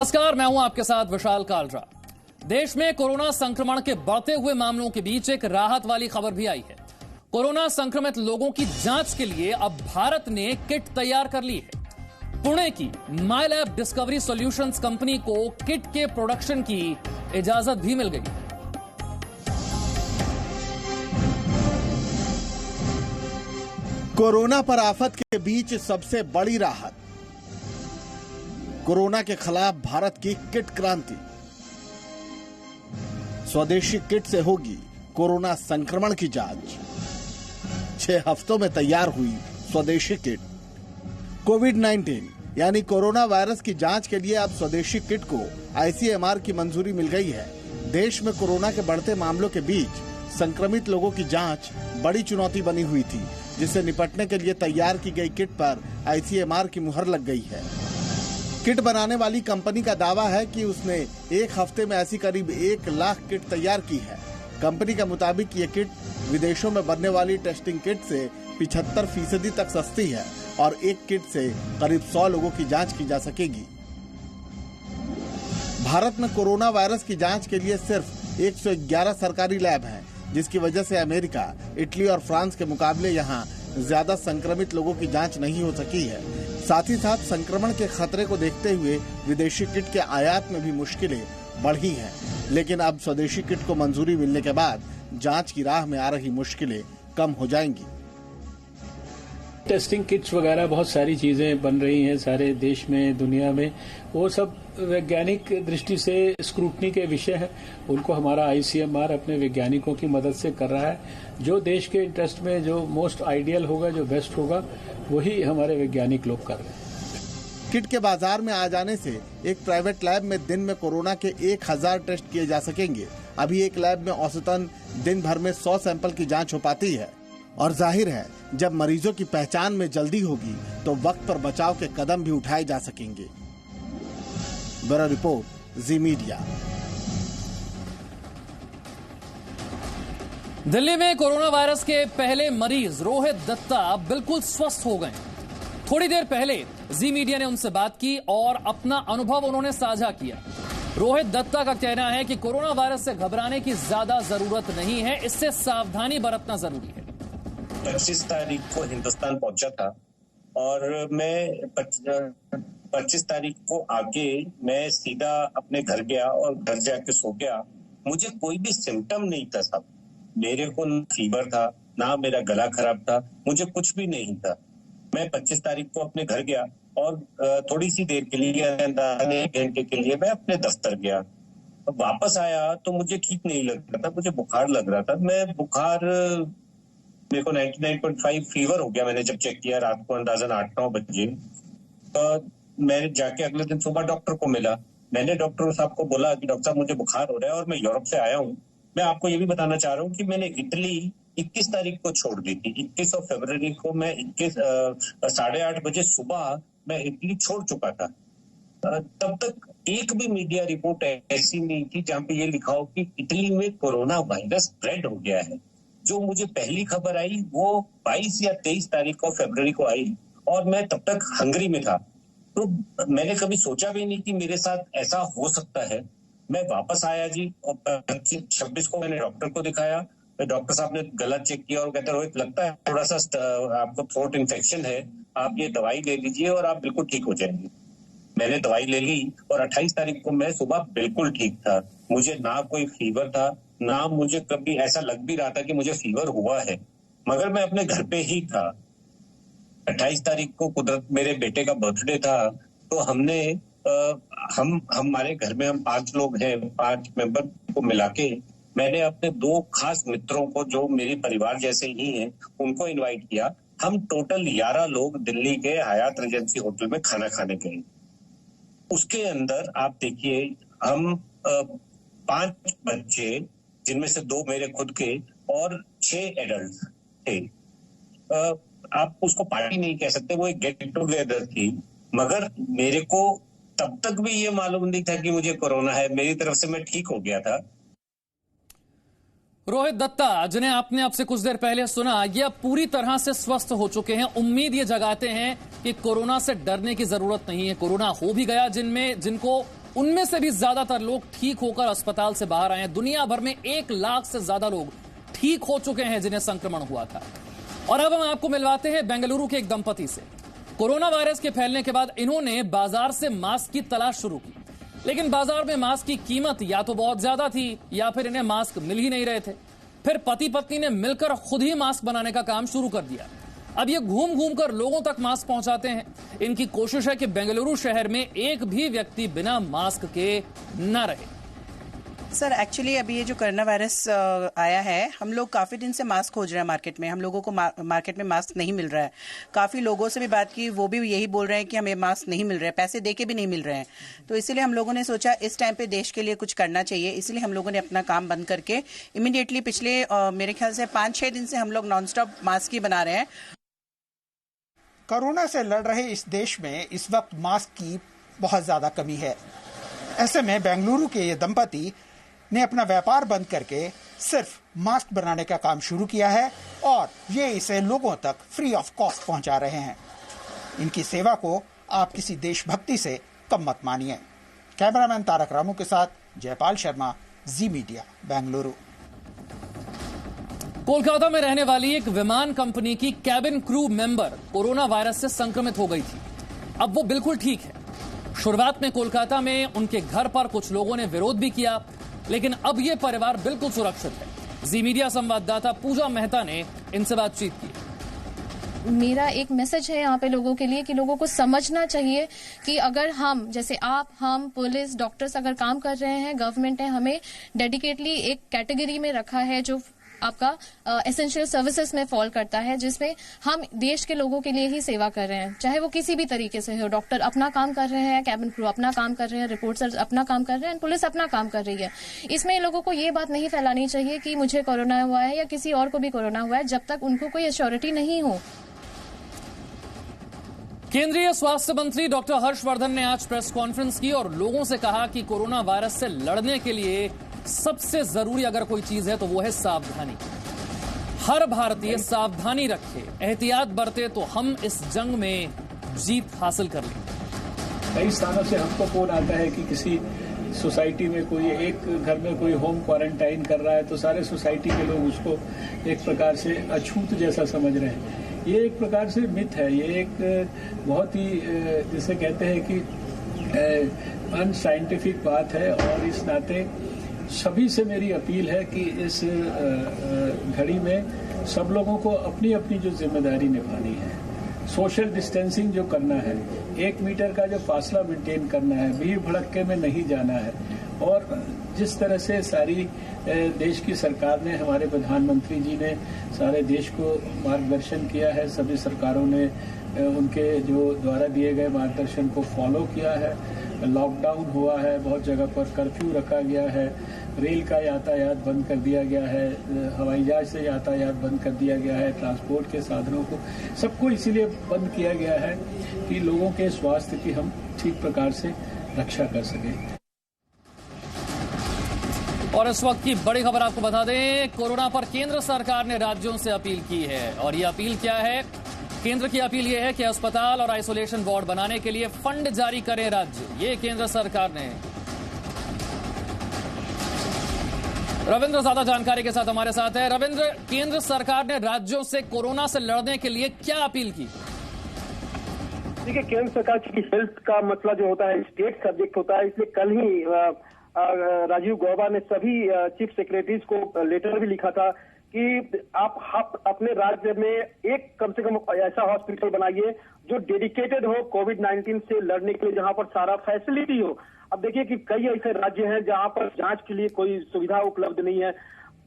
नमस्कार, मैं हूं आपके साथ विशाल कालरा। देश में कोरोना संक्रमण के बढ़ते हुए मामलों के बीच एक राहत वाली खबर भी आई है। कोरोना संक्रमित लोगों की जांच के लिए अब भारत ने किट तैयार कर ली है। पुणे की माई लैब डिस्कवरी सॉल्यूशंस कंपनी को किट के प्रोडक्शन की इजाजत भी मिल गई। कोरोना पर आफत के बीच सबसे बड़ी राहत, कोरोना के खिलाफ भारत की किट क्रांति। स्वदेशी किट से होगी कोरोना संक्रमण की जांच। 6 हफ्तों में तैयार हुई स्वदेशी किट। कोविड-19 यानी कोरोना वायरस की जांच के लिए अब स्वदेशी किट को आईसीएमआर की मंजूरी मिल गई है। देश में कोरोना के बढ़ते मामलों के बीच संक्रमित लोगों की जांच बड़ी चुनौती बनी हुई थी, जिससे निपटने के लिए तैयार की गई किट पर आईसीएमआर की मुहर लग गई है। किट बनाने वाली कंपनी का दावा है कि उसने 1 हफ्ते में ऐसी करीब 1 लाख किट तैयार की है। कंपनी के मुताबिक ये किट विदेशों में बनने वाली टेस्टिंग किट से 75% तक सस्ती है और एक किट से करीब 100 लोगों की जांच की जा सकेगी। भारत में कोरोना वायरस की जांच के लिए सिर्फ 111 सरकारी लैब हैं, जिसकी वजह से अमेरिका, इटली और फ्रांस के मुकाबले यहाँ ज्यादा संक्रमित लोगों की जांच नहीं हो सकी है। साथ ही साथ संक्रमण के खतरे को देखते हुए विदेशी किट के आयात में भी मुश्किलें बढ़ी हैं। लेकिन अब स्वदेशी किट को मंजूरी मिलने के बाद जांच की राह में आ रही मुश्किलें कम हो जाएंगी। टेस्टिंग किट्स वगैरह बहुत सारी चीजें बन रही हैं सारे देश में, दुनिया में। वो सब वैज्ञानिक दृष्टि से स्क्रूटनी के विषय है। उनको हमारा आईसीएमआर अपने वैज्ञानिकों की मदद से कर रहा है। जो देश के इंटरेस्ट में जो मोस्ट आइडियल होगा, जो बेस्ट होगा, वही हमारे वैज्ञानिक लोग कर रहे हैं। किट के बाजार में आ जाने से एक प्राइवेट लैब में दिन में कोरोना के 1000 टेस्ट किए जा सकेंगे। अभी एक लैब में औसतन दिन भर में 100 सैंपल की जांच हो पाती है। और जाहिर है, जब मरीजों की पहचान में जल्दी होगी तो वक्त पर बचाव के कदम भी उठाए जा सकेंगे। ब्यूरो रिपोर्ट, जी मीडिया। दिल्ली में कोरोना वायरस के पहले मरीज रोहित दत्ता बिल्कुल स्वस्थ हो गए। थोड़ी देर पहले जी मीडिया ने उनसे बात की और अपना अनुभव उन्होंने साझा किया। रोहित दत्ता का कहना है कि कोरोना वायरस से घबराने की ज्यादा जरूरत नहीं है, इससे सावधानी बरतना जरूरी है। 25 तारीख को हिंदुस्तान पहुंचा था और मैं 25 तारीख को आके मैं सीधा अपने घर गया और घर जाके सो गया। मुझे कोई भी सिम्टम नहीं था साहब। मेरे को न फीवर था, ना मेरा गला खराब था, मुझे कुछ भी नहीं था। मैं 25 तारीख को अपने घर गया और थोड़ी सी देर के लिए, आधे घंटे के लिए मैं अपने दफ्तर गया। वापस आया तो मुझे ठीक नहीं लग रहा था, मुझे बुखार लग रहा था। मेरे को 99.5 फीवर हो गया। मैंने जब चेक किया रात को अंदाजन 8-9 बजे, तो मैंने जाके अगले दिन सुबह डॉक्टर को मिला। मैंने डॉक्टर साहब को बोला कि डॉक्टर साहब मुझे बुखार हो रहा है और मैं यूरोप से आया हूँ। मैं आपको ये भी बताना चाह रहा हूँ कि मैंने इटली 21 तारीख को छोड़ दी थी। 21 फरवरी को मैं 8:30 बजे सुबह मैं इटली छोड़ चुका था। तब तक एक भी मीडिया रिपोर्ट ऐसी नहीं थी जहाँ पे ये लिखा हो कि इटली में कोरोना वायरस स्प्रेड हो गया है। जो मुझे पहली खबर आई वो 22 या 23 तारीख को फरवरी को आई और मैं तब तक हंगरी में था। तो मैंने कभी सोचा भी नहीं कि मेरे साथ ऐसा हो सकता है। मैं वापस आया जी और 26 को मैंने डॉक्टर को दिखाया। डॉक्टर साहब ने गला चेक किया और कहते रोहित, लगता है थोड़ा सा आपको थ्रोट इन्फेक्शन है, आप ये दवाई ले लीजिए और आप बिल्कुल ठीक हो जाएंगे। मैंने दवाई ले ली और 28 तारीख को मैं सुबह बिल्कुल ठीक था। मुझे ना कोई फीवर था, ना मुझे कभी ऐसा लग भी रहा था कि मुझे फीवर हुआ है, मगर मैं अपने घर पे ही था। 28 तारीख को कुदरत मेरे बेटे का बर्थडे था, तो हमने हमारे घर में हम 5 लोग हैं, 5 मेंबर को मिला के मैंने अपने 2 खास मित्रों को जो मेरे परिवार जैसे ही हैं उनको इनवाइट किया। हम टोटल 11 लोग दिल्ली के हयात रेजेंसी होटल में खाना खाने गए। उसके अंदर आप देखिए, हम 5 बच्चे, जिनमें से 2 मेरे खुद के और 6 एडल्ट थे। आप उसको पार्टी नहीं कह सकते, वो एक गेट टुगेदर थी। मगर मेरे को तब तक भी ये मालूम नहीं था कि मुझे कोरोना है। मेरी तरफ से मैं ठीक हो गया था। रोहित दत्ता, जिन्हें आपने अब से कुछ देर पहले सुना, ये अब पूरी तरह से स्वस्थ हो चुके हैं। उम्मीद ये जगाते हैं कि कोरोना से डरने की जरूरत नहीं है। कोरोना हो भी गया जिनको उनमें से भी ज्यादातर लोग ठीक होकर अस्पताल से बाहर आए हैं। दुनिया भर में 1 लाख से ज्यादा लोग ठीक हो चुके हैं जिन्हें संक्रमण हुआ था। और अब हम आपको मिलवाते हैं बेंगलुरु के एक दंपति से। कोरोना वायरस के फैलने के बाद इन्होंने बाजार से मास्क की तलाश शुरू की, लेकिन बाजार में मास्क की कीमत या तो बहुत ज्यादा थी या फिर इन्हें मास्क मिल ही नहीं रहे थे। फिर पति पत्नी ने मिलकर खुद ही मास्क बनाने का काम शुरू कर दिया। अब ये घूम घूम कर लोगों तक मास्क पहुंचाते हैं। इनकी कोशिश है कि बेंगलुरु शहर में एक भी व्यक्ति बिना मास्क के न रहे। सर एक्चुअली अभी ये जो कोरोना वायरस आया है, हम लोग काफ़ी दिन से मास्क खोज रहे हैं मार्केट में। हम लोगों को मार्केट में मास्क नहीं मिल रहा है। काफ़ी लोगों से भी बात की, वो भी यही बोल रहे हैं कि हमें मास्क नहीं मिल रहे हैं, पैसे दे के भी नहीं मिल रहे हैं। तो इसीलिए हम लोगों ने सोचा इस टाइम पे देश के लिए कुछ करना चाहिए। इसलिए हम लोगों ने अपना काम बंद करके इमीडिएटली पिछले मेरे ख्याल से 5-6 दिन से हम लोग नॉन स्टॉप मास्क ही बना रहे हैं। कोरोना से लड़ रहे इस देश में इस वक्त मास्क की बहुत ज़्यादा कमी है। ऐसे में बेंगलुरु के ये दंपति ने अपना व्यापार बंद करके सिर्फ मास्क बनाने का काम शुरू किया है और ये इसे लोगों तक फ्री ऑफ कॉस्ट पहुंचा रहे हैं। इनकी सेवा को आप किसी देशभक्ति से कम मत मानिए। कैमरामैन तारक रामू के साथ जयपाल शर्मा, जी मीडिया, बेंगलुरु। कोलकाता में रहने वाली एक विमान कंपनी की cabin crew member corona virus से संक्रमित हो गई थी। अब वो बिल्कुल ठीक है। शुरुआत में कोलकाता में उनके घर पर कुछ लोगों ने विरोध भी किया, लेकिन अब ये परिवार बिल्कुल सुरक्षित है। जी मीडिया संवाददाता पूजा मेहता ने इनसे बातचीत की। मेरा एक मैसेज है यहाँ पे लोगों के लिए कि लोगों को समझना चाहिए कि अगर हम जैसे हम पुलिस डॉक्टर्स अगर काम कर रहे हैं, गवर्नमेंट ने हमें डेडिकेटली एक कैटेगरी में रखा है जो आपका एसेंशियल सर्विसेज में फॉल करता है, जिसमें हम देश के लोगों के लिए ही सेवा कर रहे हैं, चाहे वो किसी भी तरीके से हो। डॉक्टर अपना काम कर रहे हैं, कैबिन क्रू अपना काम कर रहे हैं, रिपोर्टर्स अपना काम कर रहे हैं, पुलिस अपना काम कर रही है। इसमें लोगों को ये बात नहीं फैलानी चाहिए कि मुझे कोरोना हुआ है या किसी और को भी कोरोना हुआ है, जब तक उनको कोई एश्योरिटी नहीं हो। केंद्रीय स्वास्थ्य मंत्री डॉक्टर हर्षवर्धन ने आज प्रेस कॉन्फ्रेंस की और लोगों से कहा कि कोरोना वायरस से लड़ने के लिए सबसे जरूरी अगर कोई चीज है तो वो है सावधानी। हर भारतीय सावधानी रखे, एहतियात बरते तो हम इस जंग में जीत हासिल कर लेंगे। कई स्थानों से हमको फोन आता है कि किसी सोसाइटी में कोई एक घर में कोई होम क्वारंटाइन कर रहा है तो सारे सोसाइटी के लोग उसको एक प्रकार से अछूत जैसा समझ रहे हैं। ये एक प्रकार से मिथ है। ये एक बहुत ही जिसे कहते हैं कि अनसाइंटिफिक बात है और इस नाते सभी से मेरी अपील है कि इस घड़ी में सब लोगों को अपनी अपनी जो जिम्मेदारी निभानी है, सोशल डिस्टेंसिंग जो करना है, 1 मीटर का जो फासला मेंटेन करना है, भीड़ भड़क्के में नहीं जाना है। और जिस तरह से सारी देश की सरकार ने, हमारे प्रधानमंत्री जी ने सारे देश को मार्गदर्शन किया है, सभी सरकारों ने उनके जो द्वारा दिए गए मार्गदर्शन को फॉलो किया है। लॉकडाउन हुआ है, बहुत जगह पर कर्फ्यू रखा गया है, रेल का यातायात बंद कर दिया गया है, हवाई जहाज से यातायात बंद कर दिया गया है, ट्रांसपोर्ट के साधनों को सबको इसीलिए बंद किया गया है कि लोगों के स्वास्थ्य की हम ठीक प्रकार से रक्षा कर सकें। और इस वक्त की बड़ी खबर आपको बता दें, कोरोना पर केंद्र सरकार ने राज्यों से अपील की है। और ये अपील क्या है? केंद्र की अपील यह है कि अस्पताल और आइसोलेशन वार्ड बनाने के लिए फंड जारी करें राज्य। ये केंद्र सरकार ने। रविंद्र ज्यादा जानकारी के साथ हमारे साथ है। रविंद्र, केंद्र सरकार ने राज्यों से कोरोना से लड़ने के लिए क्या अपील की? देखिए, केंद्र सरकार की हेल्थ का मसला जो होता है स्टेट सब्जेक्ट होता है, इसलिए कल ही राजीव गौबा ने सभी चीफ सेक्रेटरीज को लेटर भी लिखा था कि आप अपने राज्य में एक कम से कम ऐसा हॉस्पिटल बनाइए जो डेडिकेटेड हो कोविड-19 से लड़ने के लिए, जहां पर सारा फैसिलिटी हो। अब देखिए कि कई ऐसे राज्य हैं जहां पर जांच के लिए कोई सुविधा उपलब्ध नहीं है।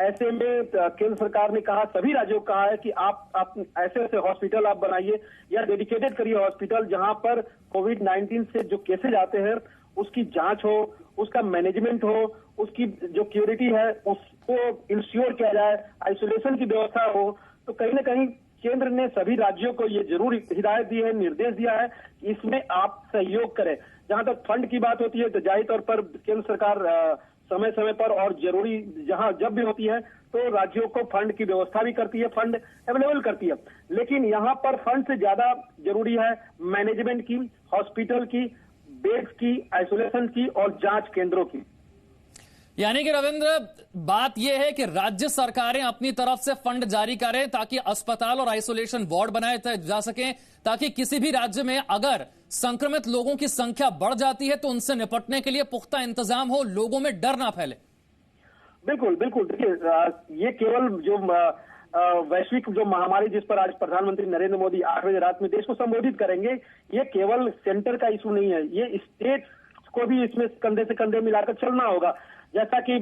ऐसे में केंद्र सरकार ने कहा, सभी राज्यों को कहा है कि आप ऐसे ऐसे हॉस्पिटल आप बनाइए या डेडिकेटेड करिए हॉस्पिटल जहां पर कोविड-19 से जो केसेज आते हैं उसकी जांच हो, उसका मैनेजमेंट हो, उसकी जो सिक्योरिटी है उसको इंश्योर किया जाए, आइसोलेशन की व्यवस्था हो। तो कहीं ना कहीं केंद्र ने सभी राज्यों को ये जरूर हिदायत दी है, निर्देश दिया है कि इसमें आप सहयोग करें। जहां तक फंड की बात होती है तो जाहिर तौर पर केंद्र सरकार समय समय पर और जरूरी जहां जब भी होती है तो राज्यों को फंड की व्यवस्था भी करती है, फंड अवेलेबल करती है। लेकिन यहाँ पर फंड से ज्यादा जरूरी है मैनेजमेंट की, हॉस्पिटल की, बेड्स की, आइसोलेशन की और जांच केंद्रों की। यानी कि रविंद्र, बात यह है कि राज्य सरकारें अपनी तरफ से फंड जारी करें ताकि अस्पताल और आइसोलेशन वार्ड बनाए जा सकें, ताकि किसी भी राज्य में अगर संक्रमित लोगों की संख्या बढ़ जाती है तो उनसे निपटने के लिए पुख्ता इंतजाम हो, लोगों में डर ना फैले। बिल्कुल बिल्कुल, देखिए ये केवल जो वैश्विक जो महामारी जिस पर आज प्रधानमंत्री नरेंद्र मोदी 8 बजे रात में देश को संबोधित करेंगे, ये केवल सेंटर का इशू नहीं है, ये स्टेट को भी इसमें कंधे से कंधे मिलाकर चलना होगा। जैसा कि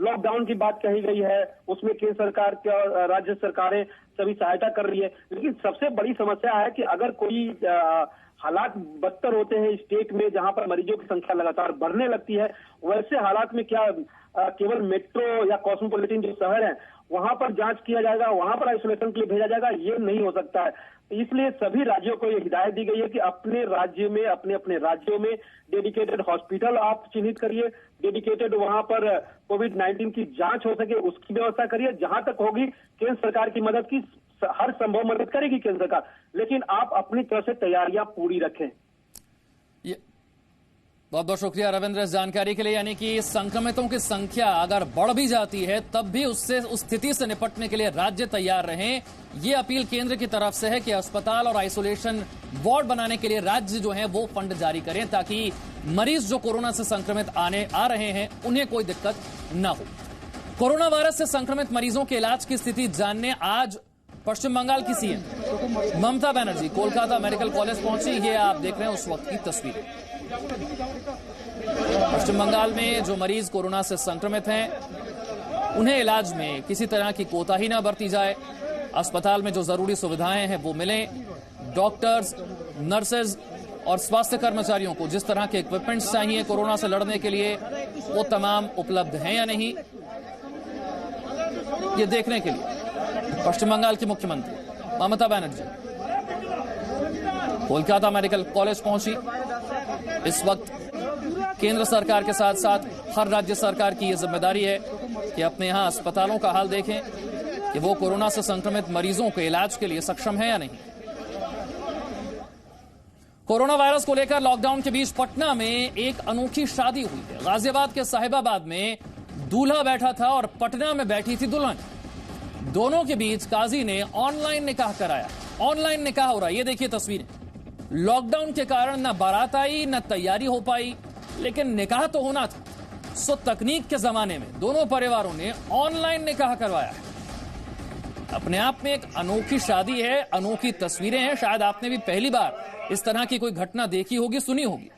लॉकडाउन की बात कही गई है, उसमें केंद्र सरकार और राज्य सरकारें सभी सहायता कर रही है, लेकिन सबसे बड़ी समस्या है कि अगर कोई हालात बदतर होते हैं स्टेट में जहां पर मरीजों की संख्या लगातार बढ़ने लगती है, वैसे हालात में क्या केवल मेट्रो या कॉस्मोपॉलिटन जो शहर है वहां पर जांच किया जाएगा, वहां पर आइसोलेशन के लिए भेजा जाएगा? ये नहीं हो सकता है। इसलिए सभी राज्यों को ये हिदायत दी गई है कि अपने राज्य में, अपने अपने राज्यों में डेडिकेटेड हॉस्पिटल आप चिन्हित करिए, डेडिकेटेड वहां पर कोविड-19 की जांच हो सके उसकी व्यवस्था करिए। जहां तक होगी केंद्र सरकार की मदद की हर संभव मदद करेगी केंद्र सरकार, लेकिन आप अपनी तरफ से तैयारियां पूरी रखें। बहुत बहुत शुक्रिया रविंद्र इस जानकारी के लिए। यानी कि संक्रमितों की संख्या अगर बढ़ भी जाती है तब भी उस स्थिति से निपटने के लिए राज्य तैयार रहें, ये अपील केंद्र की तरफ से है कि अस्पताल और आइसोलेशन वार्ड बनाने के लिए राज्य जो है वो फंड जारी करें ताकि मरीज जो कोरोना से संक्रमित आ रहे हैं उन्हें कोई दिक्कत न हो। कोरोना वायरस से संक्रमित मरीजों के इलाज की स्थिति जानने आज पश्चिम बंगाल की CM Mamata Banerjee Kolkata medical college पहुंची। ये आप देख रहे हैं उस वक्त की तस्वीरें। पश्चिम बंगाल में जो मरीज कोरोना से संक्रमित हैं उन्हें इलाज में किसी तरह की कोताही न बरती जाए, अस्पताल में जो जरूरी सुविधाएं हैं वो मिलें, डॉक्टर्स, नर्सेज और स्वास्थ्य कर्मचारियों को जिस तरह के इक्विपमेंट्स चाहिए कोरोना से लड़ने के लिए वो तमाम उपलब्ध हैं या नहीं, ये देखने के लिए पश्चिम बंगाल की मुख्यमंत्री ममता बनर्जी कोलकाता मेडिकल कॉलेज पहुंची। इस वक्त केंद्र सरकार के साथ साथ हर राज्य सरकार की यह जिम्मेदारी है कि अपने यहां अस्पतालों का हाल देखें कि वो कोरोना से संक्रमित मरीजों के इलाज के लिए सक्षम है या नहीं। कोरोना वायरस को लेकर लॉकडाउन के बीच पटना में एक अनोखी शादी हुई है। गाजियाबाद के साहिबाबाद में दूल्हा बैठा था और पटना में बैठी थी दुल्हन। दोनों के बीच काजी ने ऑनलाइन निकाह कराया। ऑनलाइन निकाह हो रहा है, ये देखिए तस्वीरें। लॉकडाउन के कारण न बारात आई न तैयारी हो पाई, लेकिन निकाह तो होना था। सो तकनीक के जमाने में दोनों परिवारों ने ऑनलाइन निकाह करवाया है। अपने आप में एक अनोखी शादी है, अनोखी तस्वीरें हैं। शायद आपने भी पहली बार इस तरह की कोई घटना देखी होगी, सुनी होगी।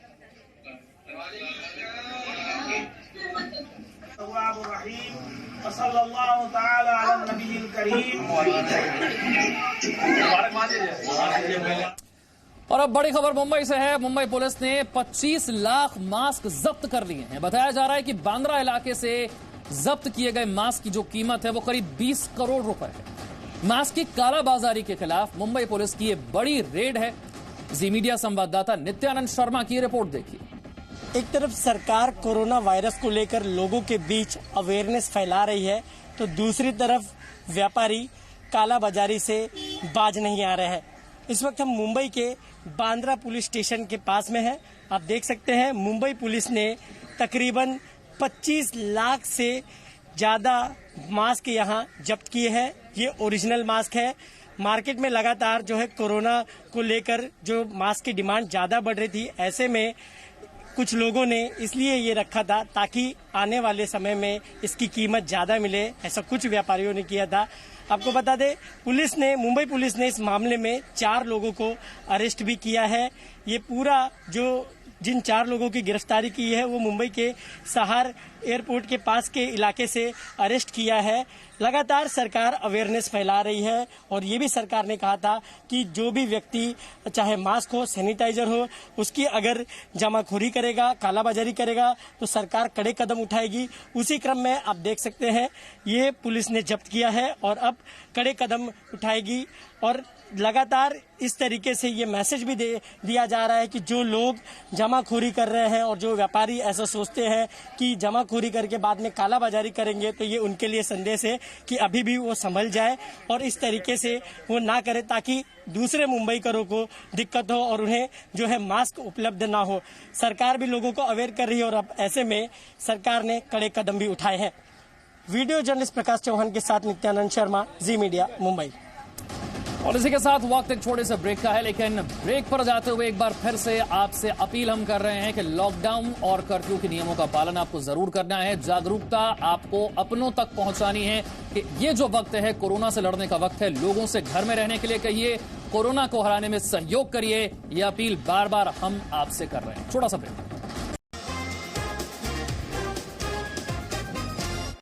और अब बड़ी खबर मुंबई से है। मुंबई पुलिस ने 25 लाख मास्क जब्त कर लिए हैं। बताया जा रहा है कि बांद्रा इलाके से जब्त किए गए मास्क की जो कीमत है वो करीब 20 करोड़ रुपए है। मास्क की कालाबाजारी के खिलाफ मुंबई पुलिस की ये बड़ी रेड है। जी मीडिया संवाददाता नित्यानंद शर्मा की रिपोर्ट देखिए। एक तरफ सरकार कोरोना वायरस को लेकर लोगों के बीच अवेयरनेस फैला रही है, तो दूसरी तरफ व्यापारी कालाबाजारी से बाज नहीं आ रहे हैं। इस वक्त हम मुंबई के बांद्रा पुलिस स्टेशन के पास में हैं। आप देख सकते हैं मुंबई पुलिस ने तकरीबन 25 लाख से ज़्यादा मास्क यहाँ जब्त किए हैं। ये ओरिजिनल मास्क है। मार्केट में लगातार जो है कोरोना को लेकर जो मास्क की डिमांड ज़्यादा बढ़ रही थी, ऐसे में कुछ लोगों ने इसलिए ये रखा था ताकि आने वाले समय में इसकी कीमत ज़्यादा मिले। ऐसा कुछ व्यापारियों ने किया था। आपको बता दें मुंबई पुलिस ने इस मामले में 4 लोगों को अरेस्ट भी किया है। ये पूरा जिन 4 लोगों की गिरफ्तारी की है वो मुंबई के सहार एयरपोर्ट के पास के इलाके से अरेस्ट किया है। लगातार सरकार अवेयरनेस फैला रही है और ये भी सरकार ने कहा था कि जो भी व्यक्ति चाहे मास्क हो, सैनिटाइजर हो, उसकी अगर जमाखोरी करेगा, कालाबाजारी करेगा तो सरकार कड़े कदम उठाएगी। उसी क्रम में आप देख सकते हैं ये पुलिस ने जब्त किया है और अब कड़े कदम उठाएगी। और लगातार इस तरीके से ये मैसेज भी दिया जा रहा है कि जो लोग जमाखोरी कर रहे हैं और जो व्यापारी ऐसा सोचते हैं कि जमाखोरी करके बाद में कालाबाजारी करेंगे, तो ये उनके लिए संदेश है कि अभी भी वो संभल जाए और इस तरीके से वो ना करे, ताकि दूसरे मुंबईकरों को दिक्कत हो और उन्हें जो है मास्क उपलब्ध ना हो। सरकार भी लोगों को अवेयर कर रही है और अब ऐसे में सरकार ने कड़े कदम भी उठाए हैं। वीडियो जर्नलिस्ट प्रकाश चौहान के साथ नित्यानंद शर्मा, जी मीडिया, मुंबई। और इसी के साथ वक्त एक छोटे से ब्रेक का है, लेकिन ब्रेक पर जाते हुए एक बार फिर से आपसे अपील हम कर रहे हैं कि लॉकडाउन और कर्फ्यू के नियमों का पालन आपको जरूर करना है। जागरूकता आपको अपनों तक पहुंचानी है कि ये जो वक्त है कोरोना से लड़ने का वक्त है। लोगों से घर में रहने के लिए कहिए, कोरोना को हराने में सहयोग करिए। यह अपील बार बार हम आपसे कर रहे हैं। छोटा सा ब्रेक।